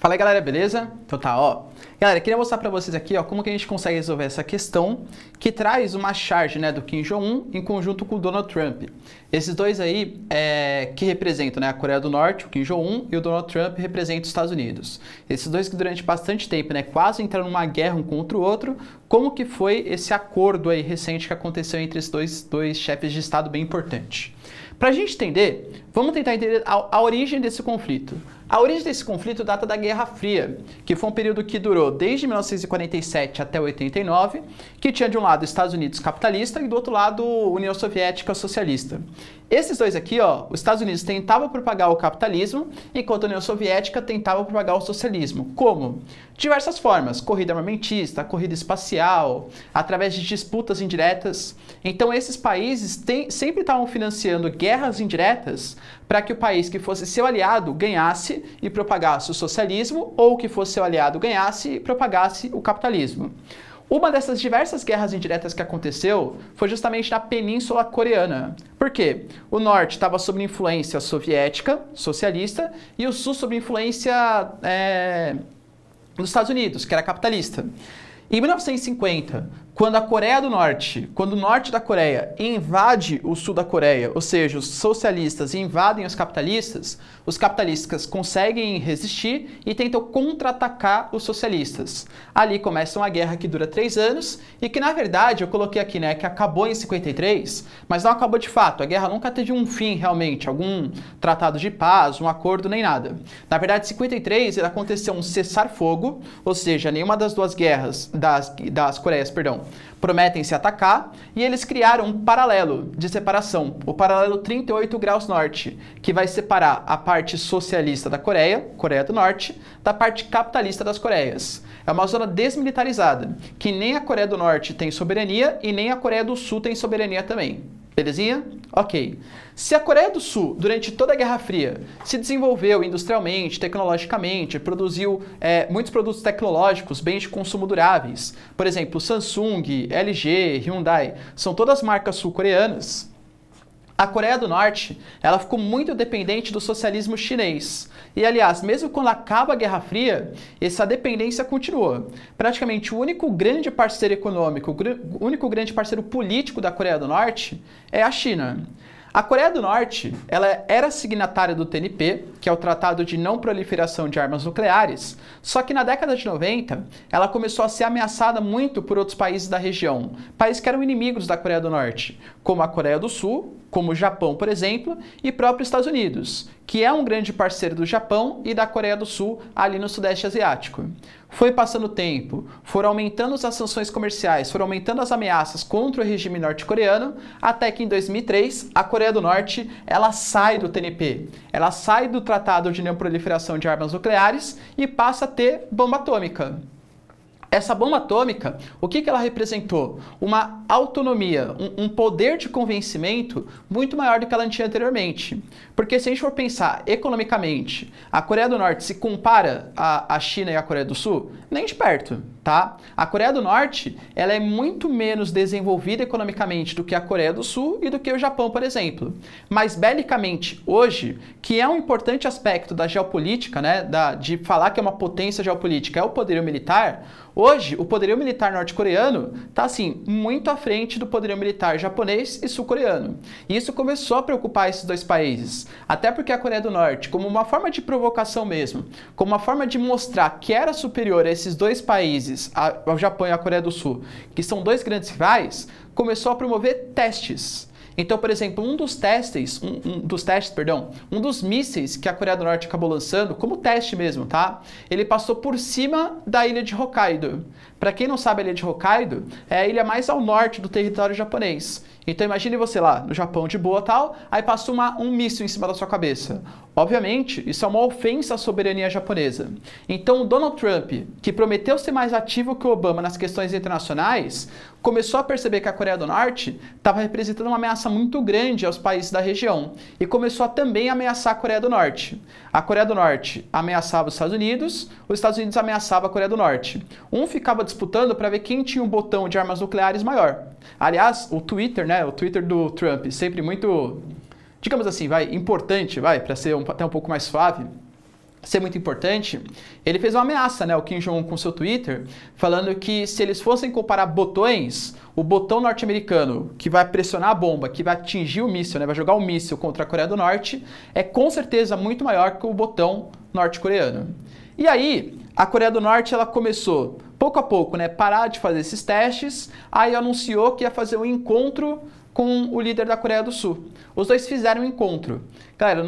Fala aí, galera, beleza? Então tá, ó. Galera, queria mostrar pra vocês aqui, ó, como que a gente consegue resolver essa questão que traz uma charge, né, do Kim Jong-un em conjunto com o Donald Trump. Esses dois aí que representam, né, a Coreia do Norte, o Kim Jong-un, e o Donald Trump representam os Estados Unidos. Esses dois que durante bastante tempo, né, quase entraram numa guerra um contra o outro. Como que foi esse acordo aí recente que aconteceu entre esses dois chefes de Estado bem importante? Pra gente entender, vamos tentar entender a origem desse conflito. A origem desse conflito data da Guerra Fria, que foi um período que durou desde 1947 até 89, que tinha de um lado Estados Unidos capitalista e do outro lado União Soviética socialista. Esses dois aqui, ó, os Estados Unidos tentavam propagar o capitalismo, enquanto a União Soviética tentava propagar o socialismo. Como? Diversas formas, corrida armamentista, corrida espacial, através de disputas indiretas. Então esses países sempre estavam financiando guerras indiretas para que o país que fosse seu aliado ganhasse e propagasse o socialismo, ou que fosse seu aliado ganhasse e propagasse o capitalismo. Uma dessas diversas guerras indiretas que aconteceu foi justamente na Península Coreana. Por quê? O norte estava sob influência soviética, socialista, e o sul sob influência dos Estados Unidos, que era capitalista. Em 1950, quando o norte da Coreia invade o sul da Coreia, ou seja, os socialistas invadem os capitalistas conseguem resistir e tentam contra-atacar os socialistas. Ali começa uma guerra que dura 3 anos e que, na verdade, eu coloquei aqui, né, que acabou em 53, mas não acabou de fato. A guerra nunca teve um fim, realmente, algum tratado de paz, um acordo, nem nada. Na verdade, em 53, ele aconteceu um cessar-fogo, ou seja, nenhuma das duas guerras, das Coreias, perdão, prometem se atacar, e eles criaram um paralelo de separação, o paralelo 38 graus norte, que vai separar a parte socialista da Coreia, Coreia do Norte, da parte capitalista das Coreias. É uma zona desmilitarizada, que nem a Coreia do Norte tem soberania e nem a Coreia do Sul tem soberania também. Belezinha? Ok. Se a Coreia do Sul, durante toda a Guerra Fria, se desenvolveu industrialmente, tecnologicamente, produziu muitos produtos tecnológicos, bens de consumo duráveis, por exemplo, Samsung, LG, Hyundai, são todas marcas sul-coreanas. A Coreia do Norte, ela ficou muito dependente do socialismo chinês. E, aliás, mesmo quando acaba a Guerra Fria, essa dependência continua. Praticamente o único grande parceiro econômico, o único grande parceiro político da Coreia do Norte é a China. A Coreia do Norte, ela era signatária do TNP, que é o Tratado de Não Proliferação de Armas Nucleares, só que na década de 90, ela começou a ser ameaçada muito por outros países da região, países que eram inimigos da Coreia do Norte, como a Coreia do Sul, como o Japão, por exemplo, e próprio Estados Unidos, que é um grande parceiro do Japão e da Coreia do Sul ali no Sudeste Asiático. Foi passando o tempo, foram aumentando as sanções comerciais, foram aumentando as ameaças contra o regime norte-coreano, até que em 2003 a Coreia do Norte ela sai do TNP, ela sai do Tratado de Não Proliferação de Armas Nucleares e passa a ter bomba atômica. Essa bomba atômica, o que ela representou? Uma autonomia, um poder de convencimento muito maior do que ela tinha anteriormente. Porque se a gente for pensar economicamente, a Coreia do Norte se compara à China e à Coreia do Sul? Nem de perto, tá? A Coreia do Norte, ela é muito menos desenvolvida economicamente do que a Coreia do Sul e do que o Japão, por exemplo. Mas belicamente, hoje, que é um importante aspecto da geopolítica, né, de falar que é uma potência geopolítica, é o poderio militar. Hoje, o poderio militar norte-coreano está, assim, muito à frente do poderio militar japonês e sul-coreano. E isso começou a preocupar esses dois países. Até porque a Coreia do Norte, como uma forma de provocação mesmo, como uma forma de mostrar que era superior a esses dois países, ao Japão e à Coreia do Sul, que são dois grandes rivais, começou a promover testes. Então, por exemplo, um dos mísseis que a Coreia do Norte acabou lançando, como teste mesmo, tá? Ele passou por cima da ilha de Hokkaido. Para quem não sabe, a ilha de Hokkaido é a ilha mais ao norte do território japonês. Então imagine você lá, no Japão de boa tal, aí passa um míssil em cima da sua cabeça. Obviamente, isso é uma ofensa à soberania japonesa. Então o Donald Trump, que prometeu ser mais ativo que o Obama nas questões internacionais, começou a perceber que a Coreia do Norte estava representando uma ameaça muito grande aos países da região e começou a também ameaçar a Coreia do Norte. A Coreia do Norte ameaçava os Estados Unidos ameaçava a Coreia do Norte. Um ficava disputando para ver quem tinha um botão de armas nucleares maior. Aliás, o Twitter, né, o Twitter do Trump, sempre muito, digamos assim, importante, para ser até um pouco mais suave. ser muito importante, ele fez uma ameaça, né, o Kim Jong-un com seu Twitter, falando que se eles fossem comparar botões, o botão norte-americano que vai pressionar a bomba, que vai atingir o míssil, né, vai jogar o míssil contra a Coreia do Norte, é com certeza muito maior que o botão norte-coreano. E aí, a Coreia do Norte ela começou, pouco a pouco, né, parar de fazer esses testes, aí anunciou que ia fazer um encontro com o líder da Coreia do Sul. Os dois fizeram um encontro. Galera,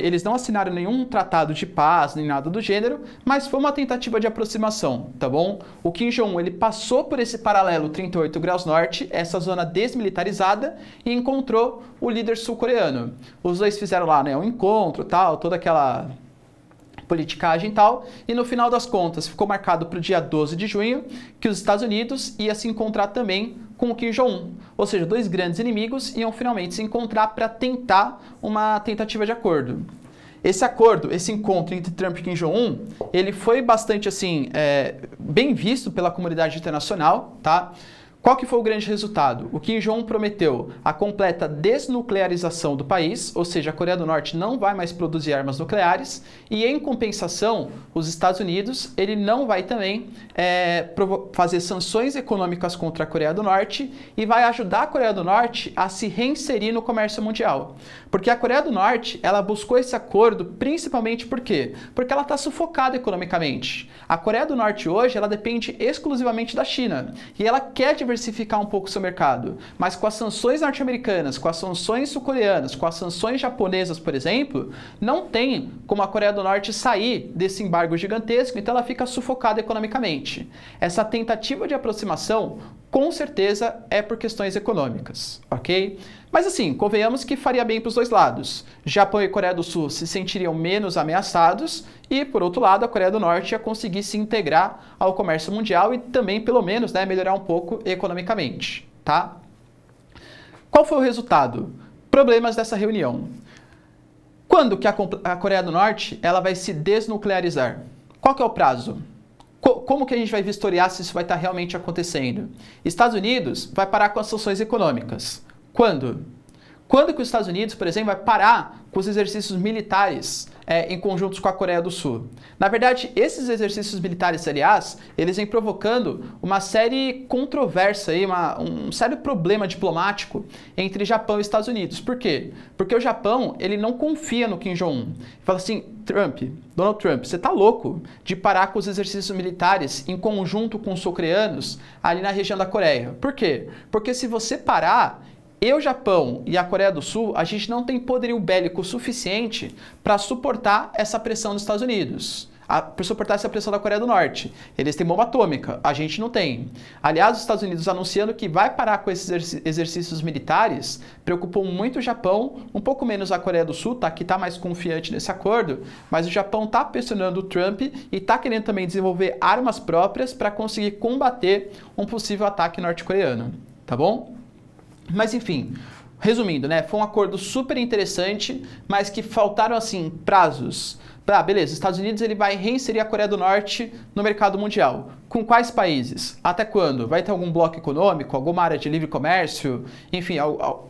eles não assinaram nenhum tratado de paz, nem nada do gênero, mas foi uma tentativa de aproximação, tá bom? O Kim Jong-un, ele passou por esse paralelo 38 graus norte, essa zona desmilitarizada, e encontrou o líder sul-coreano. Os dois fizeram lá, né, um encontro, tal, toda aquela politicagem e tal, e no final das contas ficou marcado para o dia 12 de junho que os Estados Unidos ia se encontrar também com o Kim Jong-un, ou seja, dois grandes inimigos iam finalmente se encontrar para tentar uma tentativa de acordo. Esse acordo, esse encontro entre Trump e Kim Jong-un, ele foi bastante assim, bem visto pela comunidade internacional, tá? Qual que foi o grande resultado? O Kim Jong-un prometeu a completa desnuclearização do país, ou seja, a Coreia do Norte não vai mais produzir armas nucleares, e em compensação, os Estados Unidos, ele não vai também fazer sanções econômicas contra a Coreia do Norte e vai ajudar a Coreia do Norte a se reinserir no comércio mundial. Porque a Coreia do Norte, ela buscou esse acordo principalmente por quê? Porque ela está sufocada economicamente. A Coreia do Norte hoje, ela depende exclusivamente da China, e ela quer diversificar um pouco o seu mercado, mas com as sanções norte-americanas, com as sanções sul-coreanas, com as sanções japonesas, por exemplo, não tem como a Coreia do Norte sair desse embargo gigantesco, então ela fica sufocada economicamente. Essa tentativa de aproximação, com certeza, é por questões econômicas, ok? Mas assim, convenhamos que faria bem para os dois lados. Japão e Coreia do Sul se sentiriam menos ameaçados e, por outro lado, a Coreia do Norte ia conseguir se integrar ao comércio mundial e também, pelo menos, né, melhorar um pouco economicamente, tá? Qual foi o resultado? Problemas dessa reunião. Quando que a Coreia do Norte ela vai se desnuclearizar? Qual que é o prazo? Como que a gente vai vistoriar se isso vai estar realmente acontecendo? Estados Unidos vai parar com as sanções econômicas. Quando? Quando que os Estados Unidos, por exemplo, vai parar com os exercícios militares em conjuntos com a Coreia do Sul? Na verdade, esses exercícios militares, aliás, eles vêm provocando uma série controversa, um sério problema diplomático entre Japão e Estados Unidos. Por quê? Porque o Japão, ele não confia no Kim Jong-un. Fala assim, Donald Trump, você tá louco de parar com os exercícios militares em conjunto com os sul-coreanos ali na região da Coreia. Por quê? Porque se você parar, o Japão e a Coreia do Sul, a gente não tem poderio bélico suficiente para suportar essa pressão dos Estados Unidos, para suportar essa pressão da Coreia do Norte. Eles têm bomba atômica, a gente não tem. Aliás, os Estados Unidos anunciando que vai parar com esses exercícios militares preocupou muito o Japão, um pouco menos a Coreia do Sul, tá, que está mais confiante nesse acordo, mas o Japão está pressionando o Trump e está querendo também desenvolver armas próprias para conseguir combater um possível ataque norte-coreano, tá bom? Mas enfim, resumindo, né, foi um acordo super interessante, mas que faltaram assim prazos. Beleza, os Estados Unidos ele vai reinserir a Coreia do Norte no mercado mundial. Com quais países? Até quando? Vai ter algum bloco econômico, alguma área de livre comércio? Enfim,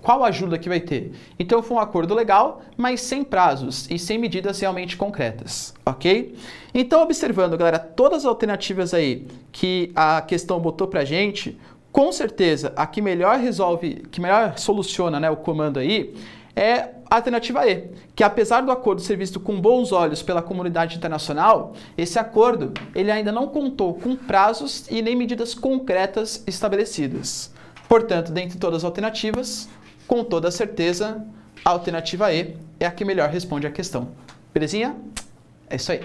qual ajuda que vai ter? Então foi um acordo legal, mas sem prazos e sem medidas realmente concretas, ok? Então observando, galera, todas as alternativas aí que a questão botou pra gente, com certeza, a que melhor resolve, que melhor soluciona, né, o comando aí, é a alternativa E, que apesar do acordo ser visto com bons olhos pela comunidade internacional, esse acordo ele ainda não contou com prazos e nem medidas concretas estabelecidas. Portanto, dentre todas as alternativas, com toda certeza, a alternativa E é a que melhor responde à questão. Belezinha? É isso aí.